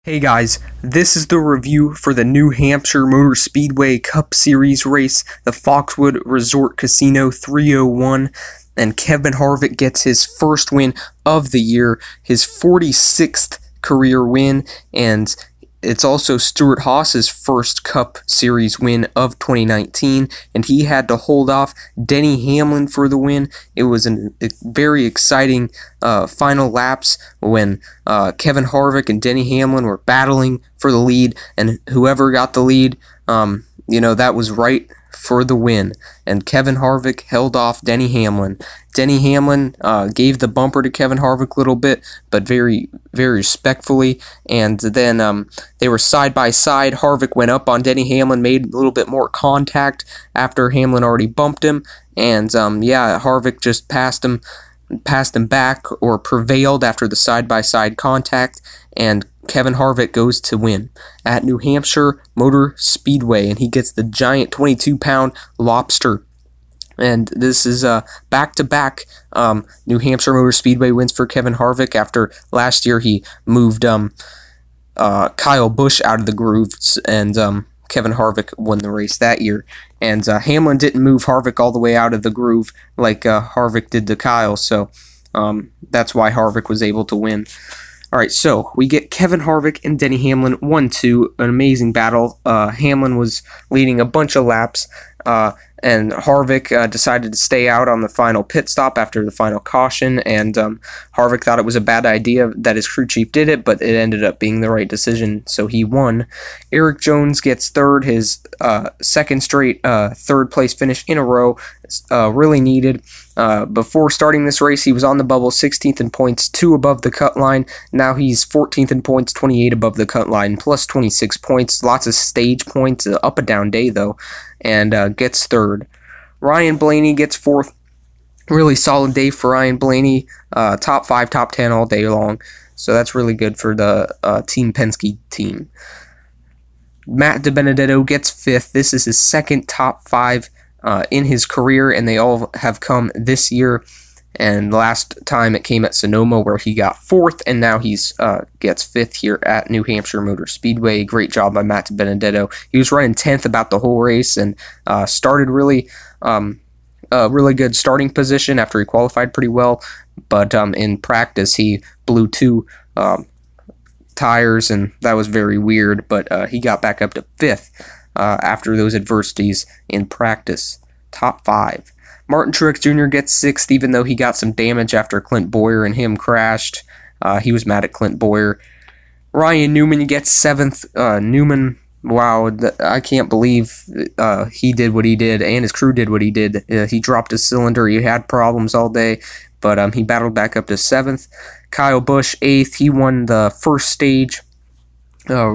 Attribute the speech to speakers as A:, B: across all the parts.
A: Hey guys, this is the review for the New Hampshire Motor Speedway Cup Series race, the Foxwood Resort Casino 301, and Kevin Harvick gets his first win of the year, his 46th career win, and it's also Stewart Haas's first Cup Series win of 2019, and he had to hold off Denny Hamlin for the win. It was a very exciting final laps when Kevin Harvick and Denny Hamlin were battling for the lead, and whoever got the lead, that was right for the win, and Kevin Harvick held off Denny Hamlin. Denny Hamlin gave the bumper to Kevin Harvick a little bit, but very, very respectfully, and then they were side by side. Harvick went up on Denny Hamlin, made a little bit more contact after Hamlin already bumped him, and Harvick just passed him back, or prevailed after the side-by-side contact, and Kevin Harvick goes to win at New Hampshire Motor Speedway, and he gets the giant 22-pound lobster. And this is back-to-back New Hampshire Motor Speedway wins for Kevin Harvick after last year he moved Kyle Busch out of the grooves, and Kevin Harvick won the race that year. And Hamlin didn't move Harvick all the way out of the groove like Harvick did to Kyle, so that's why Harvick was able to win. Alright, so we get Kevin Harvick and Denny Hamlin 1-2, an amazing battle. Hamlin was leading a bunch of laps, and Harvick decided to stay out on the final pit stop after the final caution, and Harvick thought it was a bad idea that his crew chief did it, but it ended up being the right decision, so he won. Eric Jones gets third, his second straight third place finish in a row, really needed. Before starting this race, he was on the bubble, 16th in points, 2 above the cut line. Now he's 14th in points, 28 above the cut line, plus 26 points. Lots of stage points, up and down day though, and gets third. Ryan Blaney gets fourth. Really solid day for Ryan Blaney. Top 5, top 10 all day long. So that's really good for the Team Penske team. Matt DiBenedetto gets 5th. This is his second top 5 in his career, and they all have come this year. And last time it came at Sonoma, where he got 4th, and now he's gets 5th here at New Hampshire Motor Speedway. Great job by Matt DiBenedetto. He was running 10th about the whole race, and started really really good starting position after he qualified pretty well. But in practice, he blew 2 tires, and that was very weird. But he got back up to 5th. After those adversities in practice. Top 5. Martin Truex Jr. gets 6th, even though he got some damage after Clint Bowyer and him crashed. He was mad at Clint Bowyer. Ryan Newman gets 7th. Newman, wow, I can't believe he did what he did, and his crew did what he did. He dropped his cylinder. He had problems all day, but he battled back up to 7th. Kyle Busch, 8th. He won the first stage.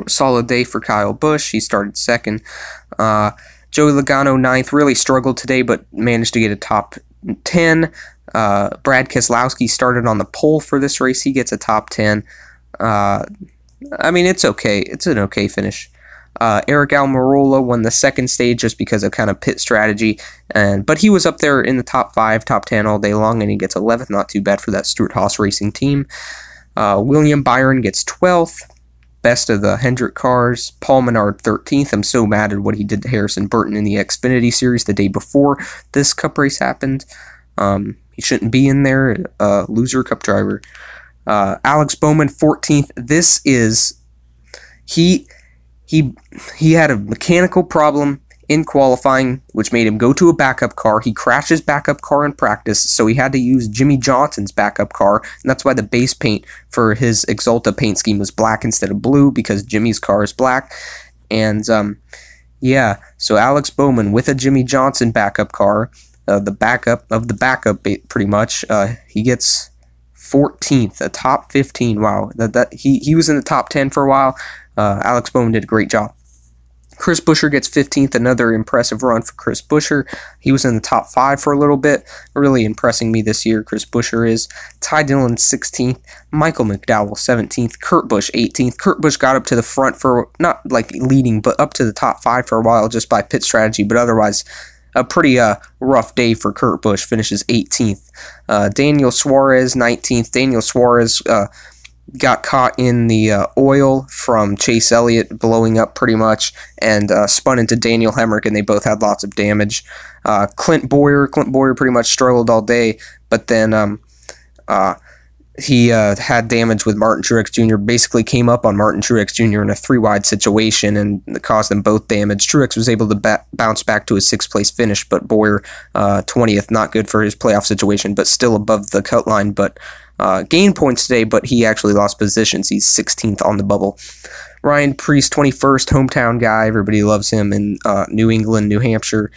A: Solid day for Kyle Busch. He started 2nd. Joey Logano 9th. Really struggled today, but managed to get a top 10. Brad Keselowski started on the pole for this race. He gets a top 10. It's okay. It's an okay finish. Eric Almirola won the second stage just because of kind of pit strategy, but he was up there in the top 5, top 10 all day long, and he gets 11th. Not too bad for that Stewart Haas Racing team. William Byron gets 12th. Best of the Hendrick cars. Paul Menard 13th. I'm so mad at what he did to Harrison Burton in the Xfinity Series the day before this Cup race happened. He shouldn't be in there. Loser Cup driver. Alex Bowman 14th. This is he had a mechanical problem in qualifying, which made him go to a backup car. He crashed his backup car in practice, so he had to use Jimmy Johnson's backup car, and that's why the base paint for his Exalta paint scheme was black instead of blue, because Jimmy's car is black. And so Alex Bowman with a Jimmy Johnson backup car, the backup of the backup pretty much, he gets 14th, a top 15. Wow, he was in the top 10 for a while. Alex Bowman did a great job. Chris Buescher gets 15th, another impressive run for Chris Buescher. He was in the top 5 for a little bit, really impressing me this year, Chris Buescher is. Ty Dillon 16th, Michael McDowell 17th, Kurt Busch 18th. Kurt Busch got up to the front for, not like leading, but up to the top 5 for a while just by pit strategy, but otherwise a pretty rough day for Kurt Busch, finishes 18th. Daniel Suarez 19th. Daniel Suarez got caught in the oil from Chase Elliott blowing up pretty much, and spun into Daniel Hemrick, and they both had lots of damage. Clint Bowyer pretty much struggled all day, but then he had damage with Martin Truex Jr., basically came up on Martin Truex Jr. in a 3-wide situation and caused them both damage. Truex was able to bounce back to a 6th-place finish, but Bowyer, 20th, not good for his playoff situation, but still above the cut line, but gained points today, but he actually lost positions. He's 16th on the bubble. Ryan Preece, 21st, hometown guy. Everybody loves him in New England, New Hampshire.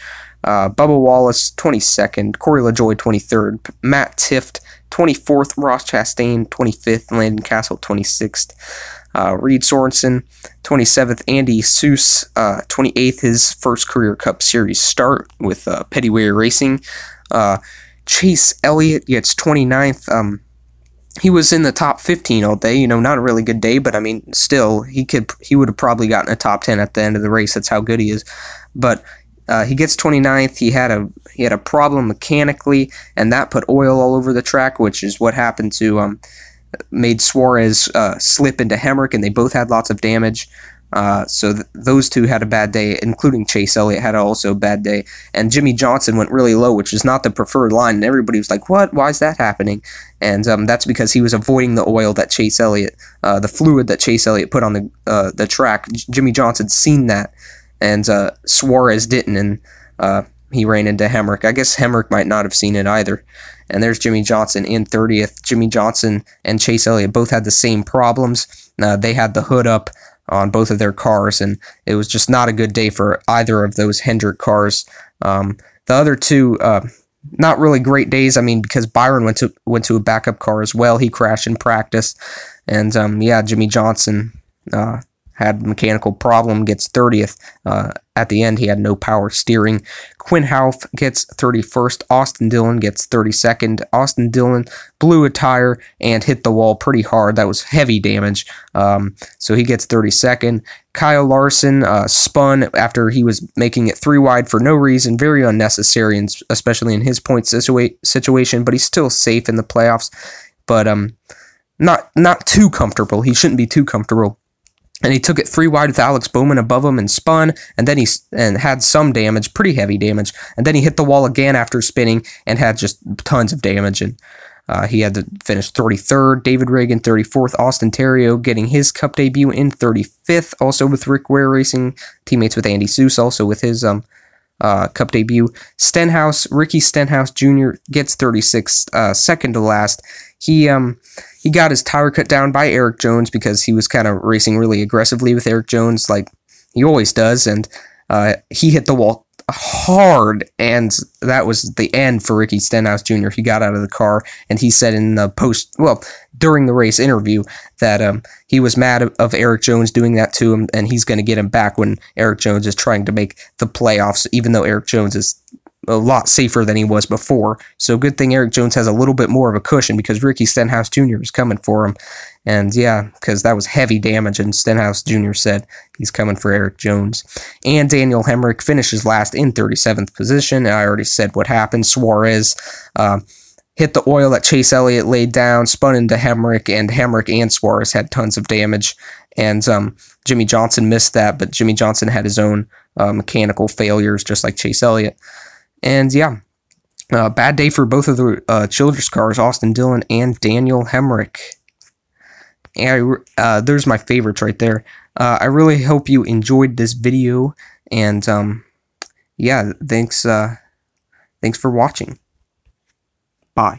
A: Bubba Wallace, 22nd. Corey LaJoie, 23rd. Matt Tifft, 24th. Ross Chastain, 25th. Landon Castle, 26th. Reed Sorensen, 27th. Andy Seuss, 28th. His first career Cup Series start with Pettyway Racing. Chase Elliott gets 29th. He was in the top 15 all day. You know, not a really good day, but I mean, still, he would have probably gotten a top 10 at the end of the race. That's how good he is. But he gets 29th. He had a problem mechanically, and that put oil all over the track, which is what happened to made Suarez slip into Hemrick, and they both had lots of damage. So those two had a bad day, including Chase Elliott had also a bad day. And Jimmy Johnson went really low, which is not the preferred line. And everybody was like, what? Why is that happening? And that's because he was avoiding the oil that Chase Elliott, the fluid that Chase Elliott put on the track. Jimmy Johnson seen that, and Suarez didn't, and he ran into Hemrick. I guess Hemrick might not have seen it either. And there's Jimmy Johnson in 30th. Jimmy Johnson and Chase Elliott both had the same problems. They had the hood up on both of their cars, and it was just not a good day for either of those Hendrick cars. The other two, not really great days. I mean, because Byron went to a backup car as well. He crashed in practice, and yeah, Jimmy Johnson had a mechanical problem, gets 30th. At the end, he had no power steering. Quinn Houff gets 31st. Austin Dillon gets 32nd. Austin Dillon blew a tire and hit the wall pretty hard. That was heavy damage. So he gets 32nd. Kyle Larson spun after he was making it 3-wide for no reason. Very unnecessary, and especially in his point situation, but he's still safe in the playoffs. But not too comfortable. He shouldn't be too comfortable. And he took it 3-wide with Alex Bowman above him and spun, and then he had some damage, pretty heavy damage, and then he hit the wall again after spinning and had just tons of damage, and he had to finish 33rd. David Reagan, 34th. Austin Terrio getting his Cup debut in 35th, also with Rick Ware Racing, teammates with Andy Seuss, also with his Cup debut. Ricky Stenhouse Jr. gets 36th, second to last. He got his tire cut down by Eric Jones because he was kind of racing really aggressively with Eric Jones, like he always does, and he hit the wall hard, and that was the end for Ricky Stenhouse Jr. He got out of the car, and he said in the during the race interview that he was mad of Eric Jones doing that to him, and he's going to get him back when Eric Jones is trying to make the playoffs, even though Eric Jones is a lot safer than he was before. So good thing Eric Jones has a little bit more of a cushion, because Ricky Stenhouse Jr. is coming for him. And yeah, because that was heavy damage, and Stenhouse Jr. said he's coming for Eric Jones. And Daniel Hemrick finishes last in 37th position. I already said what happened. Suarez hit the oil that Chase Elliott laid down, spun into Hemrick, and Suarez had tons of damage. And Jimmy Johnson missed that, but Jimmy Johnson had his own mechanical failures, just like Chase Elliott. And yeah, bad day for both of the Childress cars, Austin Dillon and Daniel Hemrick. And there's my favorites right there. I really hope you enjoyed this video, and yeah, thanks for watching. Bye.